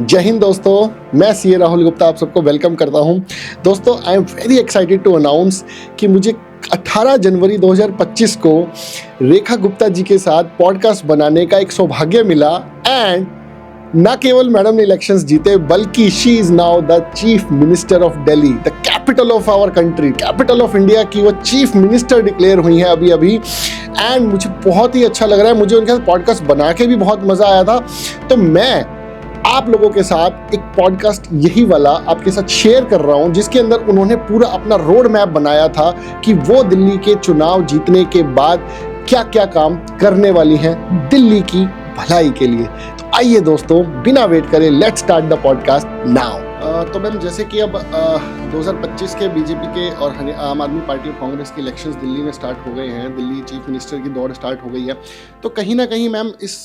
जय हिंद दोस्तों, मैं सीए राहुल गुप्ता आप सबको वेलकम करता हूं। दोस्तों, I am very excited to announce कि मुझे 18 जनवरी 2025 को रेखा गुप्ता जी के साथ पॉडकास्ट बनाने का एक सौभाग्य मिला। एंड ना केवल मैडम ने इलेक्शंस जीते, बल्कि she is now the chief minister of Delhi, the capital of our country, capital of India की वो चीफ मिनिस्टर डिक्लेयर हुई हैं अभी। एंड मुझे बहुत ही अच्छा लग रहा है। मुझे उनके साथ पॉडकास्ट बना के भी बहुत मज़ा आया था। तो मैं आप लोगों के साथ एक पॉडकास्ट यही वाला आपके साथ शेयर कर रहा हूं, जिसके अंदर उन्होंने पूरा अपना रोड मैप बनाया था कि वो दिल्ली के चुनाव जीतने के बाद क्या क्या काम करने वाली हैं दिल्ली की भलाई के लिए। तो आइए दोस्तों, बिना वेट करे let's start the podcast now. तो मैम, जैसे कि अब 2025 के बीजेपी के और आम आदमी पार्टी और कांग्रेस के इलेक्शंस दिल्ली में स्टार्ट हो गए हैं, दिल्ली चीफ मिनिस्टर की दौड़ स्टार्ट हो गई है। तो कहीं ना कहीं मैम इस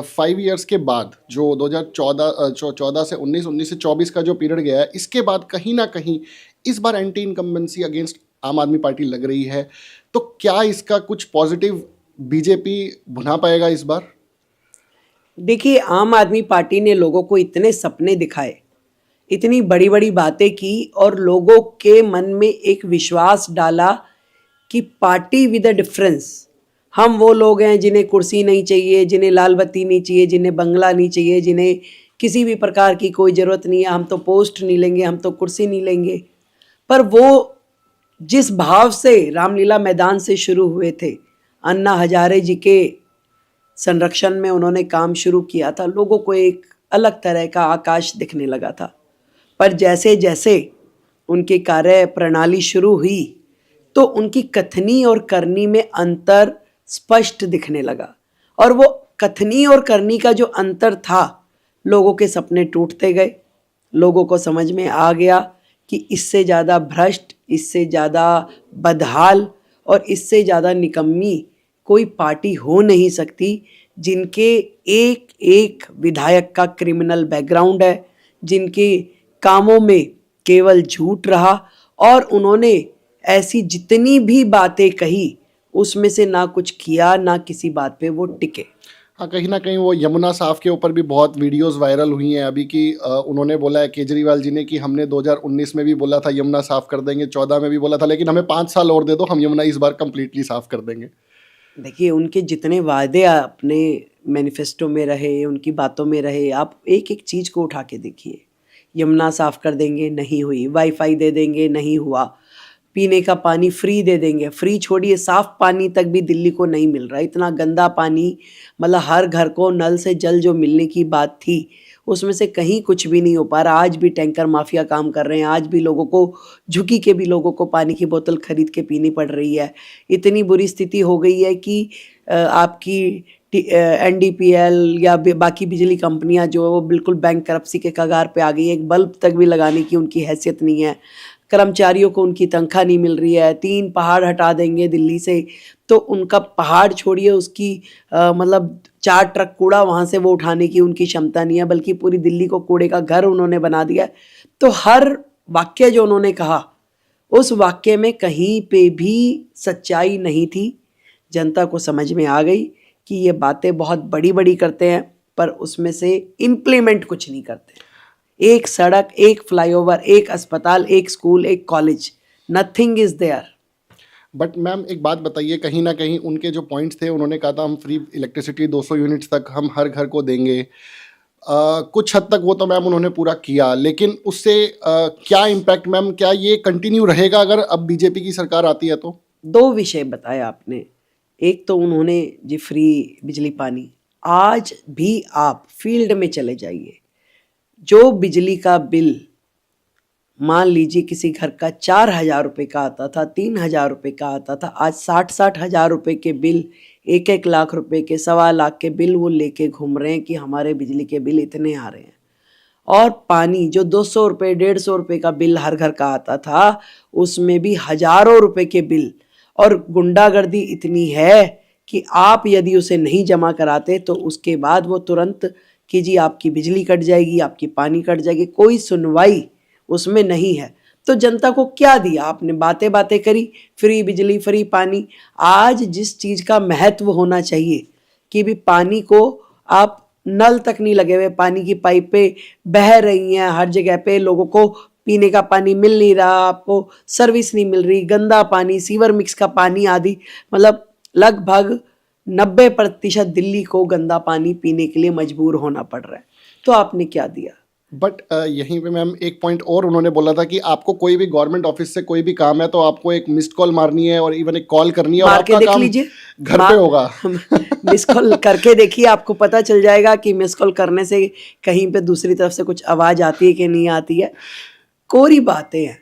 5 इयर्स के बाद जो 2014 से 19 से 24 का जो पीरियड गया है, इसके बाद कहीं ना कहीं इस बार एंटी इनकम्बेंसी अगेंस्ट आम आदमी पार्टी लग रही है। तो क्या इसका कुछ पॉजिटिव बीजेपी बना पाएगा इस बार? देखिए, आम आदमी पार्टी ने लोगों को इतने सपने दिखाए, इतनी बड़ी बड़ी बातें की और लोगों के मन में एक विश्वास डाला कि पार्टी विद अ डिफरेंस, हम वो लोग हैं जिन्हें कुर्सी नहीं चाहिए, जिन्हें लाल बत्ती नहीं चाहिए, जिन्हें बंगला नहीं चाहिए, जिन्हें किसी भी प्रकार की कोई ज़रूरत नहीं है, हम तो पोस्ट नहीं लेंगे, हम तो कुर्सी नहीं लेंगे। पर वो जिस भाव से रामलीला मैदान से शुरू हुए थे, अन्ना हजारे जी के संरक्षण में उन्होंने काम शुरू किया था, लोगों को एक अलग तरह का आकाश दिखने लगा था। पर जैसे जैसे उनकी कार्य प्रणाली शुरू हुई तो उनकी कथनी और करनी में अंतर स्पष्ट दिखने लगा। और वो कथनी और करनी का जो अंतर था, लोगों के सपने टूटते गए। लोगों को समझ में आ गया कि इससे ज़्यादा भ्रष्ट, इससे ज़्यादा बदहाल और इससे ज़्यादा निकम्मी कोई पार्टी हो नहीं सकती जिनके एक एक विधायक का क्रिमिनल बैकग्राउंड है, जिनके कामों में केवल झूठ रहा और उन्होंने ऐसी जितनी भी बातें कही उसमें से ना कुछ किया, ना किसी बात पे वो टिके। हाँ, कहीं ना कहीं वो यमुना साफ के ऊपर भी बहुत वीडियोस वायरल हुई हैं अभी की। उन्होंने बोला है केजरीवाल जी ने कि हमने 2019 में भी बोला था यमुना साफ कर देंगे, 14 में भी बोला था, लेकिन हमें 5 साल और दे दो, हम यमुना इस बार कंप्लीटली साफ कर देंगे। देखिए, उनके जितने वादे अपने मैनिफेस्टो में रहे, उनकी बातों में रहे, आप एक एक चीज़ को उठा के देखिए। यमुना साफ़ कर देंगे, नहीं हुई। वाईफाई दे देंगे, नहीं हुआ। पीने का पानी फ्री दे देंगे, फ्री छोड़िए, साफ़ पानी तक भी दिल्ली को नहीं मिल रहा। इतना गंदा पानी, मतलब हर घर को नल से जल जो मिलने की बात थी, उसमें से कहीं कुछ भी नहीं हो पा रहा। आज भी टैंकर माफिया काम कर रहे हैं, आज भी लोगों को झुकी के भी लोगों को पानी की बोतल खरीद के पीनी पड़ रही है। इतनी बुरी स्थिति हो गई है कि आपकी एनडीपीएल या बाकी बिजली कंपनियां जो वो बिल्कुल बैंकरप्सी के कगार पे आ गई है। एक बल्ब तक भी लगाने की उनकी हैसियत नहीं है। कर्मचारियों को उनकी तनख्वाह नहीं मिल रही है। 3 पहाड़ हटा देंगे दिल्ली से तो उनका पहाड़ छोड़िए, उसकी मतलब 4 ट्रक कूड़ा वहाँ से वो उठाने की उनकी क्षमता नहीं है, बल्कि पूरी दिल्ली को कूड़े का घर उन्होंने बना दिया। तो हर वाक्य जो उन्होंने कहा, उस वाक्य में कहीं पे भी सच्चाई नहीं थी। जनता को समझ में आ गई कि ये बातें बहुत बड़ी बड़ी करते हैं, पर उसमें से इम्प्लीमेंट कुछ नहीं करते। एक सड़क, एक फ्लाईओवर, एक अस्पताल, एक स्कूल, एक college, nothing is there. But ma'am, एक बात बताइए, कहीं ना कहीं उनके जो पॉइंट्स थे, उन्होंने कहा था हम फ्री इलेक्ट्रिसिटी 200 यूनिट्स तक हम हर घर को देंगे। कुछ हद तक वो तो मैम उन्होंने पूरा किया, लेकिन उससे क्या इम्पैक्ट मैम, क्या ये कंटिन्यू रहेगा अगर अब बीजेपी की सरकार आती है तो? 2 विषय बताया आपने। एक तो उन्होंने जी फ्री बिजली पानी, आज भी आप फील्ड में चले जाइए, जो बिजली का बिल मान लीजिए किसी घर का 4,000 रुपये का आता था, 3,000 रुपये का आता था, आज 60-60 हज़ार रुपये के बिल, 1-1 लाख रुपए के, 1.25 लाख के बिल वो लेके घूम रहे हैं कि हमारे बिजली के बिल इतने आ रहे हैं। और पानी जो 200 रुपये 150 रुपये का बिल हर घर का आता था, उसमें भी हज़ारों रुपए के बिल। और गुंडागर्दी इतनी है कि आप यदि उसे नहीं जमा कराते तो उसके बाद वो तुरंत कि जी आपकी बिजली कट जाएगी, आपकी पानी कट जाएगी, कोई सुनवाई उसमें नहीं है। तो जनता को क्या दिया आपने? बातें बातें करी, फ्री बिजली, फ्री पानी। आज जिस चीज़ का महत्व होना चाहिए कि भी पानी को आप नल तक नहीं लगे हुए, पानी की पाइपें बह रही हैं हर जगह पे, लोगों को पीने का पानी मिल नहीं रहा, आपको सर्विस नहीं मिल रही, गंदा पानी, सीवर मिक्स का पानी आदि, मतलब लगभग 90% दिल्ली को गंदा पानी पीने के लिए मजबूर होना पड़ रहा है। तो आपने क्या दिया? बट यहीं पे मैम एक पॉइंट और उन्होंने बोला था कि आपको कोई भी गवर्नमेंट ऑफिस से कोई भी काम है तो आपको एक मिस्ड कॉल मारनी है और इवन एक कॉल करनी है और मार के आपका देख काम लीजिए, घर पे होगा। मिस कॉल करके देखिए, आपको पता चल जाएगा कि मिस कॉल करने से कहीं पे दूसरी तरफ से कुछ आवाज आती है कि नहीं आती है। कोरी बातें हैं।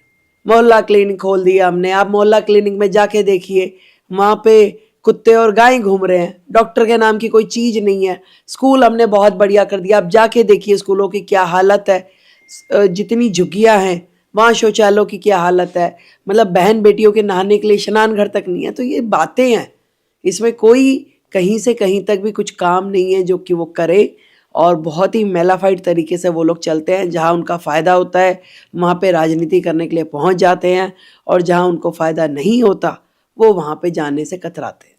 मोहल्ला क्लिनिक खोल दिया हमने, आप मोहल्ला क्लिनिक में जाके देखिए, वहां पे कुत्ते और गाय घूम रहे हैं, डॉक्टर के नाम की कोई चीज नहीं है। स्कूल हमने बहुत बढ़िया कर दिया, आप जाके देखिए स्कूलों की क्या हालत है, जितनी झुग्गियां हैं वहाँ शौचालयों की क्या हालत है, मतलब बहन बेटियों के नहाने के लिए स्नान घर तक नहीं है। तो ये बातें हैं, इसमें कोई कहीं से कहीं तक भी कुछ काम नहीं है जो कि वो करे, और बहुत ही मेलाफाइड तरीके से वो लोग चलते हैं। जहाँ उनका फ़ायदा होता है वहाँ पे राजनीति करने के लिए पहुँच जाते हैं, और जहाँ उनको फ़ायदा नहीं होता वो वहाँ पे जाने से कतराते हैं।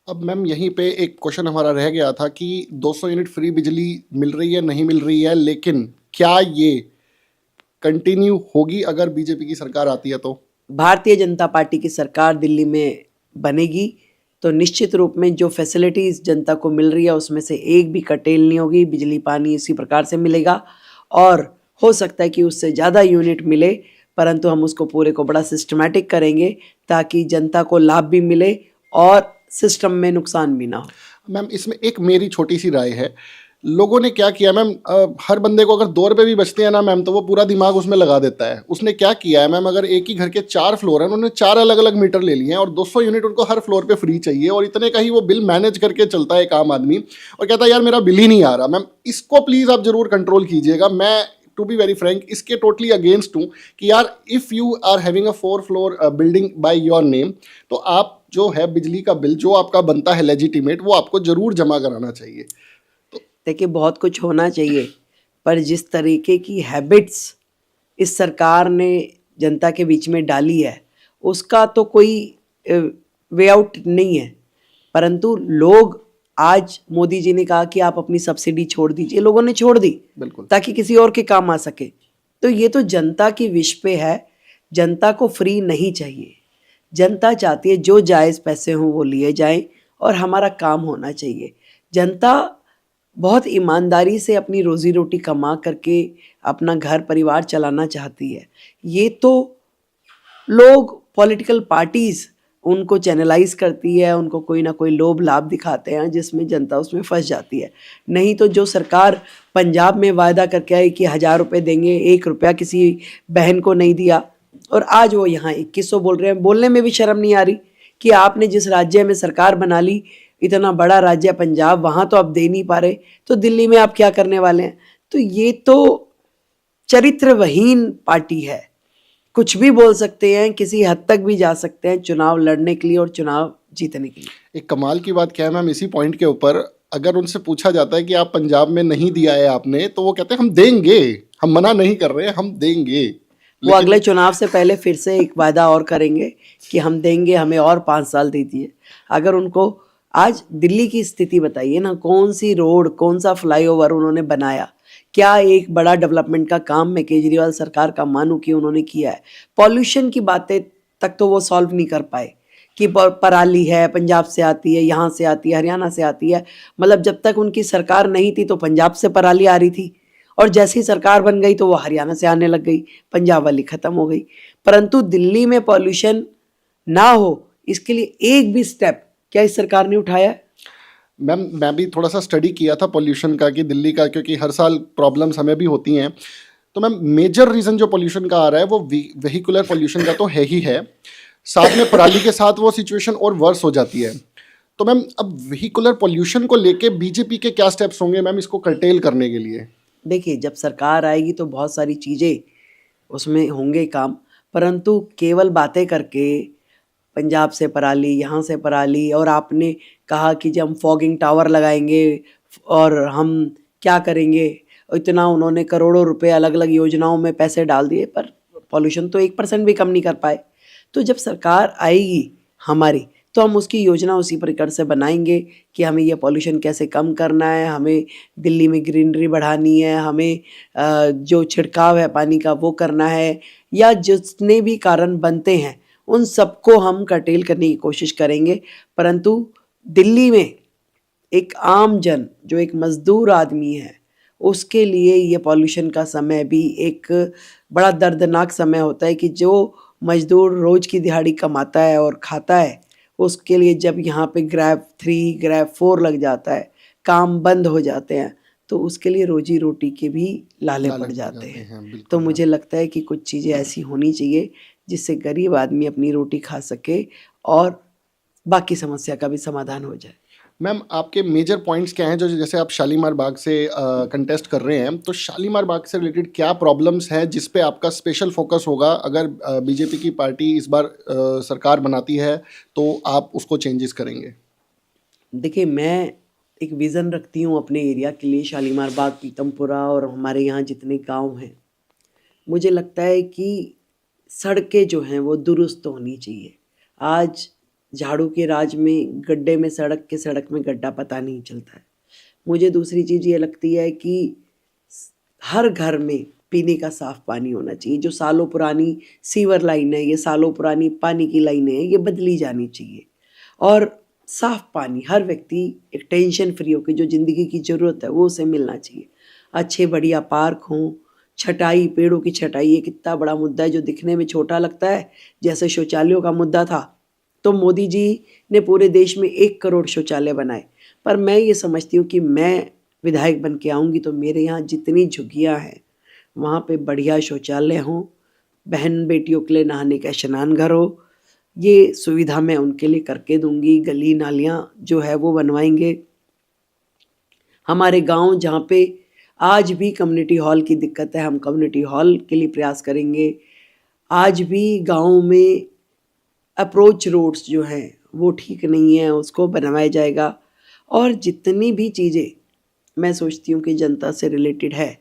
अब मैम यहीं पे एक क्वेश्चन हमारा रह गया था कि 200 यूनिट फ्री बिजली मिल रही है, नहीं मिल रही है, लेकिन क्या ये कंटिन्यू होगी अगर बीजेपी की सरकार आती है तो? भारतीय जनता पार्टी की सरकार दिल्ली में बनेगी तो निश्चित रूप में जो फैसिलिटीज़ जनता को मिल रही है उसमें से एक भी कर्टेल नहीं होगी, बिजली पानी इसी प्रकार से मिलेगा, और हो सकता है कि उससे ज़्यादा यूनिट मिले, परंतु हम उसको पूरे को बड़ा सिस्टमैटिक करेंगे ताकि जनता को लाभ भी मिले और सिस्टम में नुकसान भी ना हो। मैम इसमें एक मेरी छोटी सी राय है, लोगों ने क्या किया मैम, हर बंदे को अगर 2 रुपये भी बचते हैं ना मैम तो वो पूरा दिमाग उसमें लगा देता है। उसने क्या किया है मैम, अगर एक ही घर के 4 फ्लोर हैं, उन्होंने 4 अलग अलग मीटर ले लिए हैं और 200 यूनिट उनको हर फ्लोर पे फ्री चाहिए, और इतने का ही वो बिल मैनेज करके चलता है एक आम आदमी, और कहता है यार मेरा बिल ही नहीं आ रहा। मैम इसको प्लीज़ आप ज़रूर कंट्रोल कीजिएगा। मैं टू बी वेरी फ्रैंक इसके टोटली अगेंस्ट हूँ कि यार if you are having a 4 floor building by your name, तो आप जो है बिजली का बिल जो आपका बनता है लेजिटिमेट, वो आपको ज़रूर जमा कराना चाहिए। देखिए बहुत कुछ होना चाहिए, पर जिस तरीके की हैबिट्स इस सरकार ने जनता के बीच में डाली है उसका तो कोई वे आउट नहीं है। परंतु लोग, आज मोदी जी ने कहा कि आप अपनी सब्सिडी छोड़ दीजिए, लोगों ने छोड़ दी बिल्कुल। ताकि किसी और के काम आ सके। तो ये तो जनता की विश पे है, जनता को फ्री नहीं चाहिए, जनता चाहती है जो जायज़ पैसे हों वो लिए जाएं और हमारा काम होना चाहिए। जनता बहुत ईमानदारी से अपनी रोजी रोटी कमा करके अपना घर परिवार चलाना चाहती है। ये तो लोग, पॉलिटिकल पार्टीज उनको चैनलाइज करती है, उनको कोई ना कोई लोभ लाभ दिखाते हैं जिसमें जनता उसमें फंस जाती है। नहीं तो जो सरकार पंजाब में वायदा करके आई कि 1000 रुपये देंगे, 1 रुपया किसी बहन को नहीं दिया, और आज वो यहाँ 2100 बोल रहे हैं। बोलने में भी शर्म नहीं आ रही कि आपने जिस राज्य में सरकार बना ली, इतना बड़ा राज्य पंजाब, वहाँ तो आप दे नहीं पा रहे, तो दिल्ली में आप क्या करने वाले हैं? तो ये तो चरित्रविहीन पार्टी है। कुछ भी बोल सकते हैं, किसी हद तक भी जा सकते हैं चुनाव लड़ने के लिए और चुनाव जीतने के लिए। एक कमाल की बात क्या है मैम, इसी पॉइंट के ऊपर अगर उनसे पूछा जाता है कि आप पंजाब में नहीं दिया है आपने, तो वो कहते हैं हम देंगे, हम मना नहीं कर रहे हैं, हम देंगे। वो अगले चुनाव से पहले फिर से एक वादा और करेंगे कि हम देंगे, हमें और 5 साल दीजिए। अगर उनको आज दिल्ली की स्थिति बताइए ना, कौन सी रोड, कौन सा फ्लाईओवर उन्होंने बनाया, क्या एक बड़ा डेवलपमेंट का काम मैं केजरीवाल सरकार का मानूं कि उन्होंने किया है? पॉल्यूशन की बातें तक तो वो सॉल्व नहीं कर पाए कि पराली है, पंजाब से आती है, यहाँ से आती है, हरियाणा से आती है। मतलब जब तक उनकी सरकार नहीं थी तो पंजाब से पराली आ रही थी, और जैसी सरकार बन गई तो वो हरियाणा से आने लग गई, पंजाब वाली खत्म हो गई। परंतु दिल्ली में पॉल्यूशन ना हो इसके लिए एक भी स्टेप क्या इस सरकार ने उठाया है? मैम मैं भी थोड़ा सा स्टडी किया था पॉल्यूशन का कि दिल्ली का, क्योंकि हर साल प्रॉब्लम्स हमें भी होती हैं। तो मैम मेजर रीज़न जो पॉल्यूशन का आ रहा है वो वेहिकुलर पॉल्यूशन का तो है ही है, साथ में पराली के साथ वो सिचुएशन और वर्स हो जाती है। तो मैम अब वेहिकुलर पॉल्यूशन को लेके बीजेपी के क्या स्टेप्स होंगे मैम इसको कर्टेल करने के लिए? देखिए जब सरकार आएगी तो बहुत सारी चीज़ें उसमें होंगे काम, परंतु केवल बातें करके पंजाब से पराली, यहाँ से पराली, और आपने कहा कि जब हम फॉगिंग टावर लगाएंगे और हम क्या करेंगे, इतना उन्होंने करोड़ों रुपए अलग अलग योजनाओं में पैसे डाल दिए, पर पॉल्यूशन तो 1% भी कम नहीं कर पाए। तो जब सरकार आएगी हमारी तो हम उसकी योजना उसी प्रकार से बनाएंगे कि हमें ये पॉल्यूशन कैसे कम करना है, हमें दिल्ली में ग्रीनरी बढ़ानी है, हमें जो छिड़काव है पानी का वो करना है, या जितने भी कारण बनते हैं उन सबको हम कर्टेल करने की कोशिश करेंगे। परंतु दिल्ली में एक आम जन जो एक मजदूर आदमी है उसके लिए ये पॉल्यूशन का समय भी एक बड़ा दर्दनाक समय होता है कि जो मजदूर रोज की दिहाड़ी कमाता है और खाता है, उसके लिए जब यहाँ पे ग्रैब 3 ग्रैब 4 लग जाता है, काम बंद हो जाते हैं, तो उसके लिए रोजी रोटी के भी लाले पड़ जाते हैं। तो बिल्कुल मुझे लगता है कि कुछ चीज़ें ऐसी होनी चाहिए जिससे गरीब आदमी अपनी रोटी खा सके और बाकी समस्या का भी समाधान हो जाए। मैम, आपके मेजर पॉइंट्स क्या हैं जो जैसे आप शालीमार बाग से कंटेस्ट कर रहे हैं, तो शालीमार बाग से रिलेटेड क्या प्रॉब्लम्स हैं जिस पे आपका स्पेशल फोकस होगा? अगर बीजेपी की पार्टी इस बार सरकार बनाती है तो आप उसको चेंजेस करेंगे? देखिए, मैं एक विज़न रखती हूँ अपने एरिया के लिए, शालीमार बाग, पीतमपुरा और हमारे यहाँ जितने गांव हैं। मुझे लगता है कि सड़कें जो हैं वो दुरुस्त होनी चाहिए। आज झाड़ू के राज में गड्ढे में सड़क में गड्ढा पता नहीं चलता है। मुझे दूसरी चीज़ ये लगती है कि हर घर में पीने का साफ पानी होना चाहिए। जो सालों पुरानी सीवर लाइन है, ये सालों पुरानी पानी की लाइनें हैं, ये बदली जानी चाहिए। और साफ पानी हर व्यक्ति एक टेंशन फ्री होकर जो ज़िंदगी की ज़रूरत है वो उसे मिलना चाहिए। अच्छे बढ़िया पार्क हों, छटाई, पेड़ों की छटाई एक इतना बड़ा मुद्दा है जो दिखने में छोटा लगता है, जैसे शौचालयों का मुद्दा था। तो मोदी जी ने पूरे देश में 1 करोड़ शौचालय बनाए। पर मैं ये समझती हूँ कि मैं विधायक बन के आऊँगी तो मेरे यहाँ जितनी झुग्गियाँ हैं वहाँ पे बढ़िया शौचालय हों, बहन बेटियों के लिए नहाने का स्नान घर हो, ये सुविधा मैं उनके लिए करके दूंगी। गली नालियाँ जो है वो बनवाएंगे। हमारे गांव जहाँ पे आज भी कम्युनिटी हॉल की दिक्कत है, हम कम्युनिटी हॉल के लिए प्रयास करेंगे। आज भी गाँव में अप्रोच रोड्स जो हैं वो ठीक नहीं है, उसको बनवाया जाएगा। और जितनी भी चीज़ें मैं सोचती हूँ कि जनता से रिलेटेड है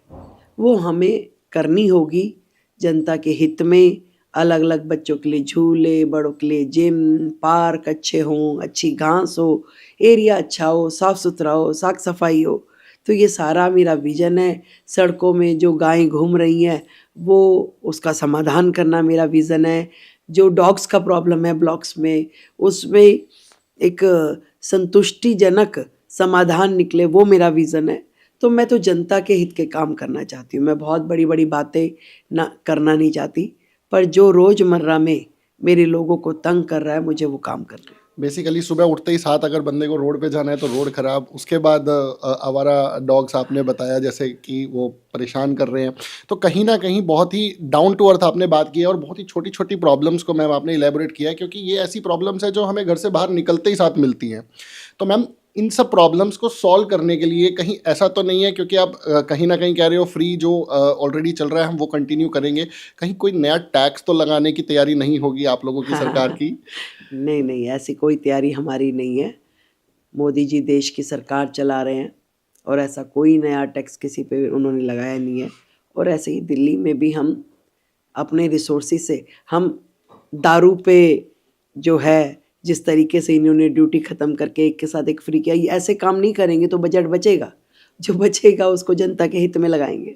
वो हमें करनी होगी जनता के हित में। अलग अलग बच्चों के लिए झूले, बड़ों के लिए जिम, पार्क अच्छे हों, अच्छी घास हो, एरिया अच्छा हो, साफ़ सुथरा हो, साफ सफाई हो। तो ये सारा मेरा विज़न है। सड़कों में जो गायें घूम रही हैं वो उसका समाधान करना मेरा विज़न है। जो डॉग्स का प्रॉब्लम है ब्लॉक्स में, उसमें एक संतुष्टिजनक समाधान निकले, वो मेरा विज़न है। तो मैं तो जनता के हित के काम करना चाहती हूँ। मैं बहुत बड़ी बड़ी बातें ना करना नहीं चाहती, पर जो रोज़मर्रा में मेरे लोगों को तंग कर रहा है मुझे वो काम करना है। बेसिकली सुबह उठते ही साथ अगर बंदे को रोड पे जाना है तो रोड खराब, उसके बाद आवारा डॉग्स आपने बताया जैसे कि वो परेशान कर रहे हैं, तो कहीं ना कहीं बहुत ही डाउन टू अर्थ आपने बात की है और बहुत ही छोटी छोटी प्रॉब्लम्स को मैम आपने इलेबोरेट किया है, क्योंकि ये ऐसी प्रॉब्लम्स है जो हमें घर से बाहर निकलते ही साथ मिलती हैं। तो मैम, इन सब प्रॉब्लम्स को सॉल्व करने के लिए कहीं ऐसा तो नहीं है, क्योंकि आप कहीं ना कहीं कह रहे हो फ्री जो ऑलरेडी चल रहा है हम वो कंटिन्यू करेंगे, कहीं कोई नया टैक्स तो लगाने की तैयारी नहीं होगी आप लोगों की सरकार की? नहीं नहीं, ऐसी कोई तैयारी हमारी नहीं है। मोदी जी देश की सरकार चला रहे हैं और ऐसा कोई नया टैक्स किसी पे उन्होंने लगाया नहीं है। और ऐसे ही दिल्ली में भी हम अपने रिसोर्सेज से हम दारू पे जो है जिस तरीके से इन्होंने ड्यूटी ख़त्म करके एक के साथ एक फ्री किया, ये ऐसे काम नहीं करेंगे तो बजट बचेगा। जो बचेगा उसको जनता के हित में लगाएंगे।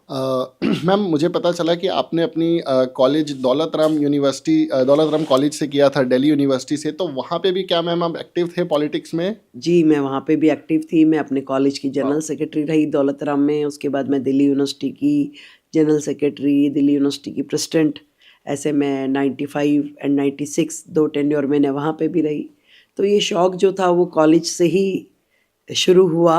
मैम, मुझे पता चला कि आपने अपनी कॉलेज दौलत राम कॉलेज से किया था, दिल्ली यूनिवर्सिटी से, तो वहाँ पे भी क्या मैम आप एक्टिव थे पॉलिटिक्स में? जी, मैं वहाँ पे भी एक्टिव थी। मैं अपने कॉलेज की जनरल सेक्रेटरी रही दौलत राम में। उसके बाद मैं दिल्ली यूनिवर्सिटी की जनरल सेक्रेटरी, दिल्ली यूनिवर्सिटी की प्रेसिडेंट, ऐसे मैं 95 एंड 96 2 टेन्योर मैंने वहाँ पे भी रही। तो ये शौक़ जो था वो कॉलेज से ही शुरू हुआ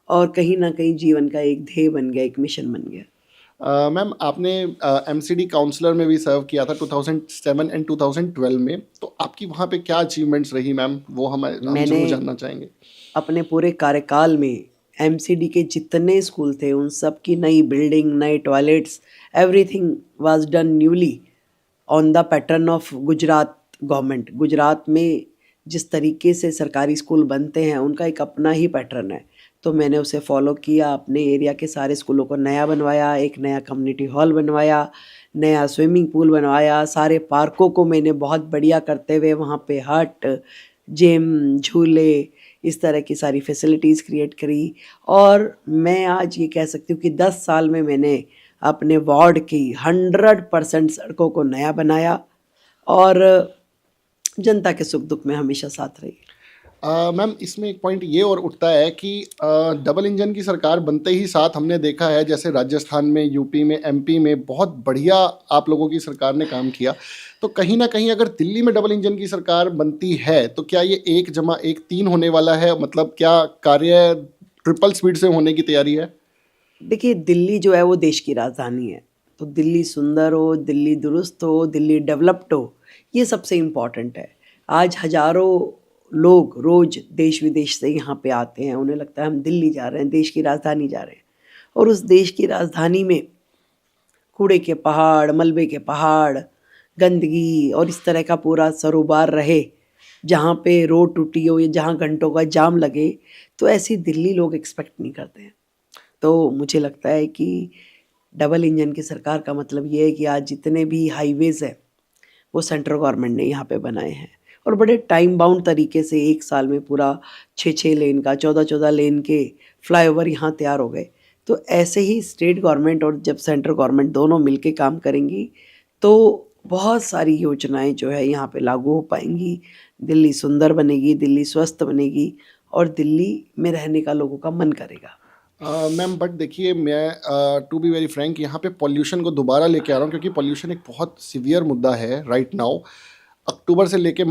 और कहीं ना कहीं जीवन का एक ध्येय बन गया, एक मिशन बन गया। मैम, आपने एमसीडी काउंसलर में भी सर्व किया था 2007 एंड 2012 में, तो आपकी वहाँ पे क्या अचीवमेंट्स रही मैम, वो हम जरूर जानना चाहेंगे। अपने पूरे कार्यकाल में एमसीडी के जितने स्कूल थे उन सब की नई बिल्डिंग, नए toilets, everything was done newly on the pattern of Gujarat government. Gujarat में जिस तरीके से सरकारी स्कूल बनते हैं उनका एक अपना ही पैटर्न है। तो मैंने उसे फॉलो किया, अपने एरिया के सारे स्कूलों को नया बनवाया, एक नया कम्युनिटी हॉल बनवाया, नया स्विमिंग पूल बनवाया, सारे पार्कों को मैंने बहुत बढ़िया करते हुए वहाँ पे हट, जिम, झूले, इस तरह की सारी फैसिलिटीज़ क्रिएट करी। और मैं आज ये कह सकती हूँ कि 10 साल में मैंने अपने वार्ड की 100% सड़कों को नया बनाया और जनता के सुख दुख में हमेशा साथ रही। मैम इसमें एक पॉइंट ये और उठता है कि डबल इंजन की सरकार बनते ही साथ हमने देखा है, जैसे राजस्थान में, यूपी में, एमपी में बहुत बढ़िया आप लोगों की सरकार ने काम किया। तो कहीं ना कहीं अगर दिल्ली में डबल इंजन की सरकार बनती है तो क्या ये 1+1=3 होने वाला है? मतलब क्या कार्य ट्रिपल स्पीड से होने की तैयारी है? देखिए, दिल्ली जो है वो देश की राजधानी है, तो दिल्ली सुंदर हो, दिल्ली दुरुस्त हो, दिल्ली डेवलप्ड हो, ये सबसे इम्पॉर्टेंट है। आज हजारों लोग रोज देश विदेश से यहाँ पे आते हैं, उन्हें लगता है हम दिल्ली जा रहे हैं, देश की राजधानी जा रहे हैं। और उस देश की राजधानी में कूड़े के पहाड़, मलबे के पहाड़, गंदगी और इस तरह का पूरा सरोबार रहे, जहाँ पे रोड टूटी हो या जहाँ घंटों का जाम लगे, तो ऐसी दिल्ली लोग एक्सपेक्ट नहीं करते हैं। तो मुझे लगता है कि डबल इंजन की सरकार का मतलब ये है कि आज जितने भी हाईवेज़ हैं वो सेंट्रल गवर्नमेंट ने यहाँ पे बनाए हैं, और बड़े टाइम बाउंड तरीके से 1 साल में पूरा 6-6 लेन का, 14-14 लेन के फ्लाईओवर यहाँ तैयार हो गए। तो ऐसे ही स्टेट गवर्नमेंट और जब सेंट्रल गवर्नमेंट दोनों मिलके काम करेंगी तो बहुत सारी योजनाएं जो है यहाँ पे लागू हो पाएंगी। दिल्ली सुंदर बनेगी, दिल्ली स्वस्थ बनेगी और दिल्ली में रहने का लोगों का मन करेगा। मैम बट देखिए, मैं टू बी वेरी फ्रैंक यहाँ पे पॉल्यूशन को दोबारा लेके आ रहा हूँ, क्योंकि पॉल्यूशन एक बहुत सीवियर मुद्दा है राइट नाउ। अक्टूबर से लेके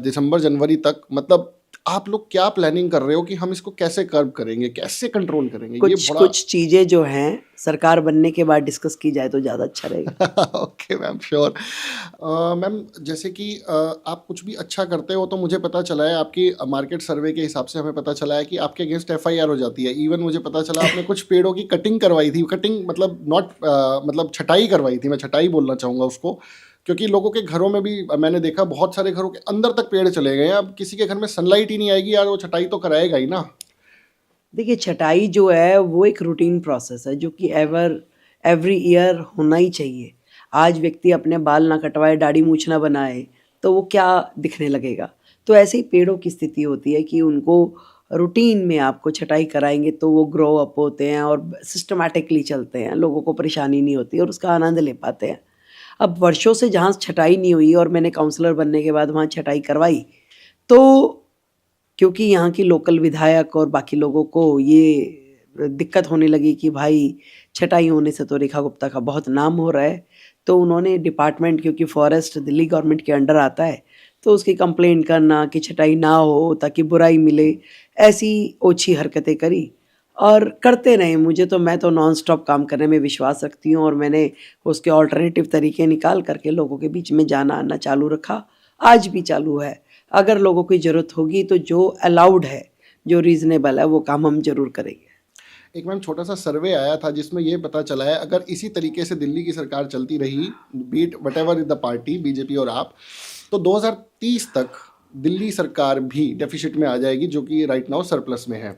दिसंबर जनवरी तक, मतलब आप लोग क्या प्लानिंग कर रहे हो कि हम इसको कैसे कर्व करेंगे, कैसे कंट्रोल करेंगे? ये कुछ बड़ा कुछ चीज़ें जो हैं सरकार बनने के बाद डिस्कस की जाए तो ज़्यादा अच्छा रहेगा। Okay ma'am, sure. मैम जैसे कि आप कुछ भी अच्छा करते हो तो मुझे पता चला है, आपकी मार्केट सर्वे के हिसाब से हमें पता चला है कि आपके अगेंस्ट एफआईआर हो जाती है। इवन मुझे पता चला आपने कुछ पेड़ों की कटिंग करवाई थी, कटिंग मतलब नॉट मतलब छटाई करवाई थी, मैं छटाई बोलना चाहूँगा उसको, क्योंकि लोगों के घरों में भी मैंने देखा बहुत सारे घरों के अंदर तक पेड़ चले गए हैं। अब किसी के घर में सनलाइट ही नहीं आएगी यार, वो छटाई तो कराएगा ही ना। देखिए, छटाई जो है वो एक रूटीन प्रोसेस है जो कि एवरी ईयर होना ही चाहिए। आज व्यक्ति अपने बाल ना कटवाए, दाढ़ी मूछ ना बनाए तो वो क्या दिखने लगेगा। तो ऐसे ही पेड़ों की स्थिति होती है कि उनको रूटीन में आपको छटाई कराएंगे तो वो ग्रो अप होते हैं और सिस्टमैटिकली चलते हैं, लोगों को परेशानी नहीं होती और उसका आनंद ले पाते हैं। अब वर्षों से जहाँ छटाई नहीं हुई और मैंने काउंसलर बनने के बाद वहाँ छटाई करवाई, तो क्योंकि यहाँ की लोकल विधायक और बाकी लोगों को ये दिक्कत होने लगी कि भाई छटाई होने से तो रेखा गुप्ता का बहुत नाम हो रहा है, तो उन्होंने डिपार्टमेंट, क्योंकि फॉरेस्ट दिल्ली गवर्नमेंट के अंडर आता है, तो उसकी कंप्लेंट करना कि छटाई ना हो ताकि बुराई मिले, ऐसी ओछी हरकतें करी और करते रहे। मैं तो नॉन स्टॉप काम करने में विश्वास रखती हूँ और मैंने उसके ऑल्टरनेटिव तरीके निकाल करके लोगों के बीच में जाना आना चालू रखा, आज भी चालू है। अगर लोगों की ज़रूरत होगी तो जो अलाउड है, जो रीज़नेबल है, वो काम हम ज़रूर करेंगे। एक मैम छोटा सा सर्वे आया था जिसमें ये पता चला है, अगर इसी तरीके से दिल्ली की सरकार चलती रही, but whatever is the party, BJP और आप, तो 2030 तक दिल्ली सरकार भी डेफिसिट में आ जाएगी, जो कि राइट नाउ सरप्लस में है।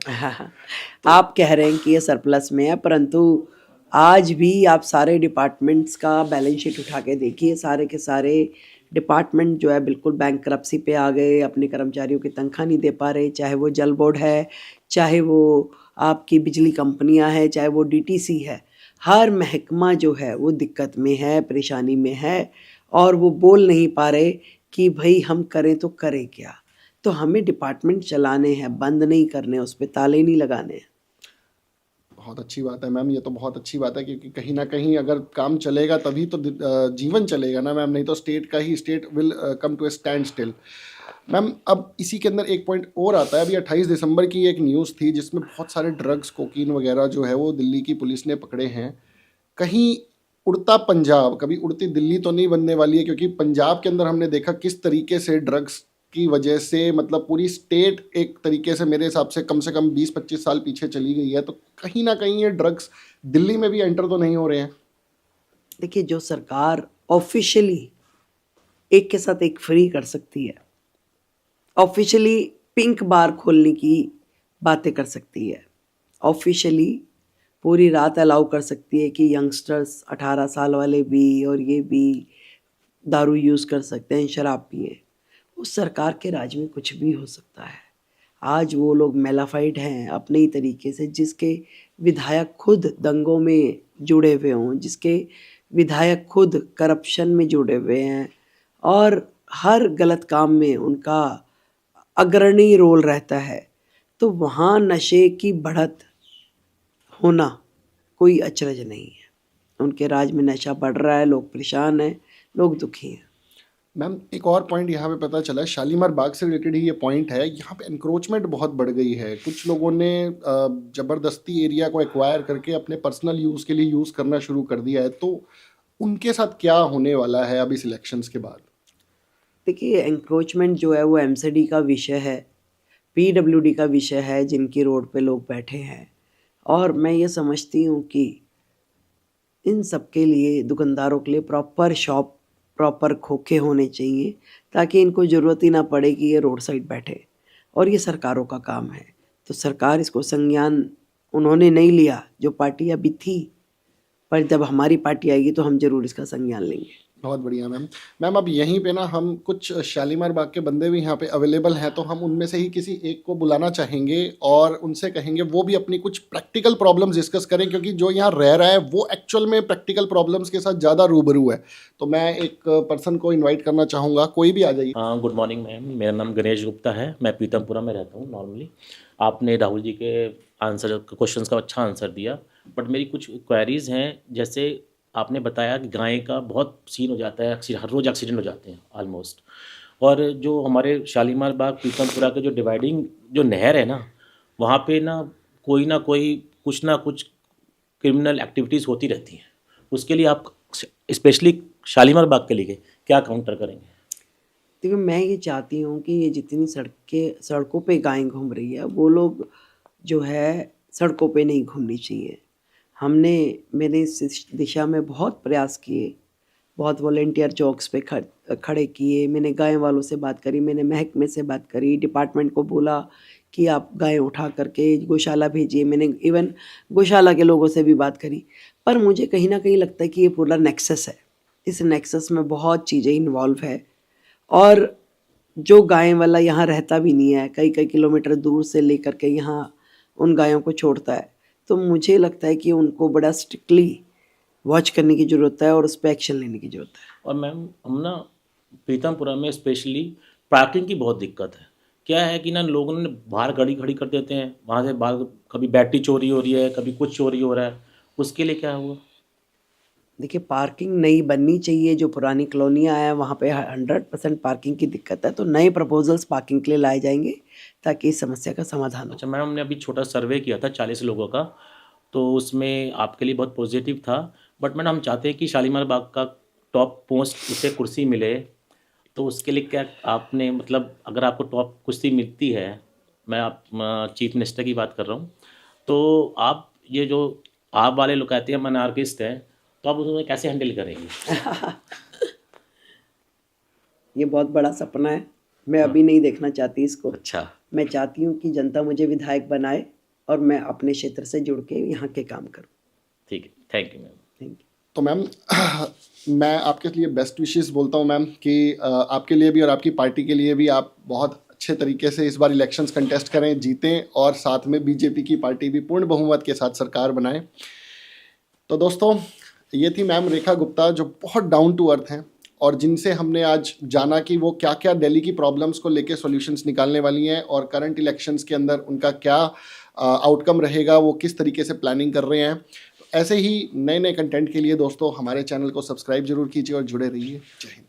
आप कह रहे हैं कि ये सरप्लस में है, परंतु आज भी आप सारे डिपार्टमेंट्स का बैलेंस शीट उठा के देखिए, सारे के सारे डिपार्टमेंट जो है बिल्कुल बैंकरप्सी पे आ गए, अपने कर्मचारियों की तनख्वाह नहीं दे पा रहे, चाहे वो जल बोर्ड है, चाहे वो आपकी बिजली कंपनियां हैं, चाहे वो डीटीसी है। हर महकमा जो है वो दिक्कत में है, परेशानी में है और वो बोल नहीं पा रहे कि भाई हम करें तो करें क्या। तो हमें डिपार्टमेंट चलाने हैं, बंद नहीं करने, उस पर ताले नहीं लगाने हैं। बहुत अच्छी बात है मैम, ये तो बहुत अच्छी बात है, क्योंकि कहीं ना कहीं अगर काम चलेगा तभी तो जीवन चलेगा ना मैम, नहीं तो state will come to a standstill. Ma'am अब इसी के अंदर एक पॉइंट और आता है, अभी 28 दिसंबर की एक न्यूज़ थी जिसमें बहुत सारे ड्रग्स, कोकीन वगैरह जो है वो दिल्ली की पुलिस ने पकड़े हैं। कहीं उड़ता पंजाब कभी उड़ती दिल्ली तो नहीं बनने वाली है, क्योंकि पंजाब के अंदर हमने देखा किस तरीके से ड्रग्स की वजह से मतलब पूरी स्टेट एक तरीके से मेरे हिसाब से कम 20-25 साल पीछे चली गई है। तो कहीं ना कहीं ये ड्रग्स दिल्ली में भी एंटर तो नहीं हो रहे हैं? देखिए, जो सरकार ऑफिशियली एक के साथ एक फ्री कर सकती है, ऑफिशियली पिंक बार खोलने की बातें कर सकती है, ऑफिशियली पूरी रात अलाउ कर सकती है कि यंगस्टर्स 18 साल वाले भी और ये भी दारू यूज़ कर सकते हैं, शराब पिए। उस सरकार के राज में कुछ भी हो सकता है। आज वो लोग मेलाफाइड हैं अपने ही तरीके से, जिसके विधायक खुद दंगों में जुड़े हुए हों, जिसके विधायक खुद करप्शन में जुड़े हुए हैं और हर गलत काम में उनका अग्रणी रोल रहता है, तो वहाँ नशे की बढ़त होना कोई अचरज नहीं है। उनके राज में नशा बढ़ रहा है, लोग परेशान हैं, लोग दुखी हैं। मैम एक और पॉइंट यहाँ पे पता चला, शालीमार बाग से रिलेटेड ही ये पॉइंट है, यहाँ पे एनक्रोचमेंट बहुत बढ़ गई है। कुछ लोगों ने ज़बरदस्ती एरिया को एक्वायर करके अपने पर्सनल यूज़ के लिए यूज़ करना शुरू कर दिया है, तो उनके साथ क्या होने वाला है अब इस इलेक्शंस के बाद? देखिए, एंक्रोचमेंट जो है वो एमसीडी का विषय है, पीडब्ल्यूडी का विषय है, जिनकी रोड पे लोग बैठे हैं। और मैं ये समझती हूँ कि इन सब के लिए, दुकानदारों के लिए प्रॉपर शॉप, प्रॉपर खोखे होने चाहिए, ताकि इनको ज़रूरत ही ना पड़े कि ये रोड साइड बैठे। और ये सरकारों का काम है, तो सरकार इसको संज्ञान उन्होंने नहीं लिया, जो पार्टी अभी थी, पर जब हमारी पार्टी आएगी तो हम ज़रूर इसका संज्ञान लेंगे। बहुत बढ़िया मैम। मैम अब यहीं पे ना हम कुछ शालीमार बाग के बंदे भी यहाँ पे अवेलेबल हैं, तो हम उनमें से ही किसी एक को बुलाना चाहेंगे और उनसे कहेंगे वो भी अपनी कुछ प्रैक्टिकल प्रॉब्लम्स डिस्कस करें, क्योंकि जो यहाँ रह रहा है वो एक्चुअल में प्रैक्टिकल प्रॉब्लम्स के साथ ज़्यादा रूबरू है। तो मैं एक पर्सन को इन्वाइट करना चाहूँगा, कोई भी आ जाइए। हाँ, गुड मॉर्निंग मैम। मेरा नाम गणेश गुप्ता है, मैं पीतमपुरा में रहता हूँ नॉर्मली। आपने राहुल जी के आंसर क्वेश्चंस का अच्छा आंसर दिया, बट मेरी कुछ क्वेरीज़ हैं। जैसे आपने बताया कि गाय का बहुत सीन हो जाता है, हर रोज़ एक्सीडेंट हो जाते हैं ऑलमोस्ट। और जो हमारे शालीमार बाग पीतमपुरा के जो डिवाइडिंग जो नहर है ना, वहाँ पे ना कोई कुछ ना कुछ क्रिमिनल एक्टिविटीज़ होती रहती हैं। उसके लिए आप स्पेशली शालीमार बाग के लिए क्या काउंटर करेंगे? देखिए, मैं ये चाहती हूँ कि ये जितनी सड़कों पे गायें घूम रही है, वो लोग जो है सड़कों पे नहीं घूमनी चाहिए। मैंने इस दिशा में बहुत प्रयास किए, बहुत वॉलेंटियर चौक्स पे खड़े किए, मैंने गाय वालों से बात करी, मैंने महकमे से बात करी, डिपार्टमेंट को बोला कि आप गायें उठा करके गौशाला भेजिए, मैंने इवन गौशाला के लोगों से भी बात करी। पर मुझे कहीं ना कहीं लगता है कि ये पूरा नेक्सस है, इस नेक्सस में बहुत चीज़ें इन्वॉल्व है, और जो गाय वाला यहाँ रहता भी नहीं है, कई कई किलोमीटर दूर से लेकर के यहाँ उन गायों को छोड़ता है। तो मुझे लगता है कि उनको बड़ा स्ट्रिक्टली वॉच करने की ज़रूरत है और उस पर एक्शन लेने की ज़रूरत है। और मैम हम ना पीतमपुरा में स्पेशली पार्किंग की बहुत दिक्कत है। क्या है कि ना लोगों ने बाहर गाड़ी खड़ी कर देते हैं, वहाँ से बाहर कभी बैटरी चोरी हो रही है, कभी कुछ चोरी हो रहा है। उसके लिए क्या हुआ? देखिए, पार्किंग नई बननी चाहिए। जो पुरानी कॉलोनियाँ हैं वहाँ पे 100% पार्किंग की दिक्कत है, तो नए प्रपोजल्स पार्किंग के लिए लाए जाएंगे ताकि इस समस्या का समाधान हो। अच्छा मैम, हमने अभी छोटा सर्वे किया था 40 लोगों का, तो उसमें आपके लिए बहुत पॉजिटिव था। बट मैडम हम चाहते हैं कि शालीमार बाग का टॉप पोस्ट उसे कुर्सी मिले, तो उसके लिए क्या आपने मतलब अगर आपको टॉप कुर्सी मिलती है, मैं आप चीफ मिनिस्टर की बात कर रहा हूँ, तो आप ये जो आप वाले लोग कहते हैं मनार्किस्ट हैं, तो आप उसमें कैसे हैंडल करेंगे? ये बहुत बड़ा सपना है, मैं अभी नहीं देखना चाहती इसको। अच्छा, मैं चाहती हूँ कि जनता मुझे विधायक बनाए और मैं अपने क्षेत्र से जुड़ के यहाँ के काम करूँ। ठीक है, thank you ma'am. Thank you. तो मैम मैं आपके लिए बेस्ट विशेस बोलता हूँ मैम, कि आपके लिए भी और आपकी पार्टी के लिए भी आप बहुत अच्छे तरीके से इस बार इलेक्शंस कंटेस्ट करें, जीतें और साथ में बीजेपी की पार्टी भी पूर्ण बहुमत के साथ सरकार बनाए। तो दोस्तों, ये थी मैम रेखा गुप्ता, जो बहुत डाउन टू अर्थ हैं और जिनसे हमने आज जाना कि वो क्या क्या दिल्ली की प्रॉब्लम्स को लेके सॉल्यूशंस निकालने वाली हैं और करंट इलेक्शंस के अंदर उनका क्या आउटकम रहेगा, वो किस तरीके से प्लानिंग कर रहे हैं। तो ऐसे ही नए नए कंटेंट के लिए दोस्तों हमारे चैनल को सब्सक्राइब जरूर कीजिए और जुड़े रहिए। जय हिंद।